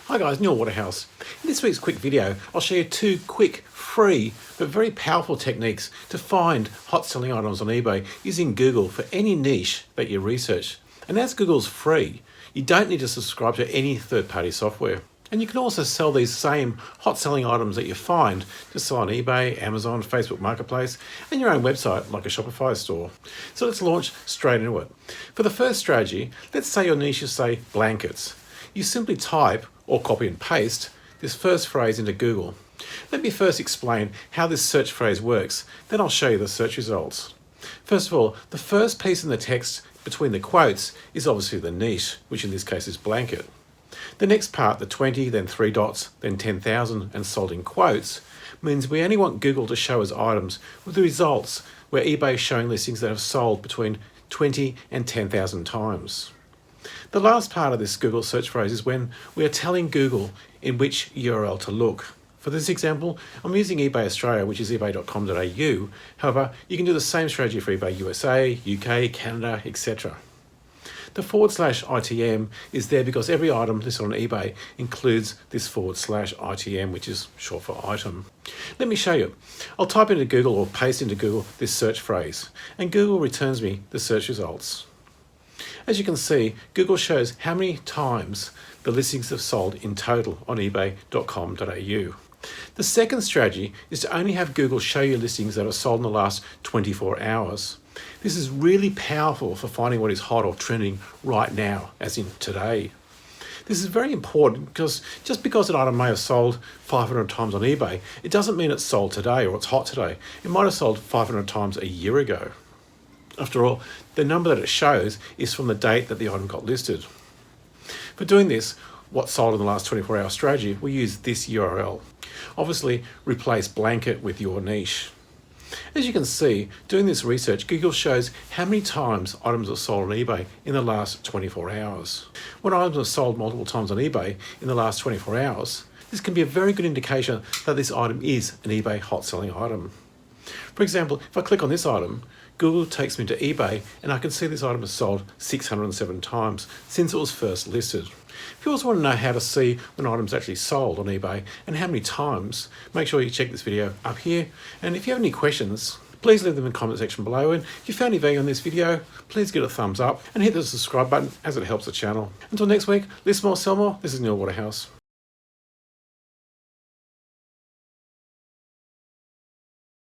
Hi guys, Neil Waterhouse. In this week's quick video, I'll show you 2 quick, free, but very powerful techniques to find hot selling items on eBay using Google for any niche that you research. And as Google's free, you don't need to subscribe to any third-party software. And you can also sell these same hot selling items that you find to sell on eBay, Amazon, Facebook Marketplace, and your own website like a Shopify store. So let's launch straight into it. For the first strategy, let's say your niche is, say, blankets. You simply type or copy and paste this first phrase into Google. Let me first explain how this search phrase works, then I'll show you the search results. First of all, the first piece in the text between the quotes is obviously the niche, which in this case is blanket. The next part, the 20, then 3 dots, then 10,000 and sold in quotes, means we only want Google to show us items with the results where eBay is showing listings that have sold between 20 and 10,000 times. The last part of this Google search phrase is when we are telling Google in which URL to look. For this example, I'm using eBay Australia, which is ebay.com.au. However, you can do the same strategy for eBay USA, UK, Canada, etc. The /ITM is there because every item listed on eBay includes this /ITM, which is short for item. Let me show you. I'll type into Google or paste into Google this search phrase, and Google returns me the search results. As you can see, Google shows how many times the listings have sold in total on ebay.com.au. The second strategy is to only have Google show you listings that are sold in the last 24 hours. This is really powerful for finding what is hot or trending right now, as in today. This is very important because just because an item may have sold 500 times on eBay, it doesn't mean it's sold today or it's hot today. It might have sold 500 times a year ago. After all, the number that it shows is from the date that the item got listed. For doing this, what sold in the last 24-hour strategy, we use this URL. Obviously, replace blanket with your niche. As you can see, doing this research, Google shows how many times items are sold on eBay in the last 24 hours. When items are sold multiple times on eBay in the last 24 hours, this can be a very good indication that this item is an eBay hot selling item. For example, if I click on this item, Google takes me to eBay and I can see this item has sold 607 times since it was first listed. If you also want to know how to see when items actually sold on eBay and how many times, make sure you check this video up here. And if you have any questions, please leave them in the comment section below. And if you found any value on this video, please give it a thumbs up and hit the subscribe button as it helps the channel. Until next week, list more, sell more. This is Neil Waterhouse.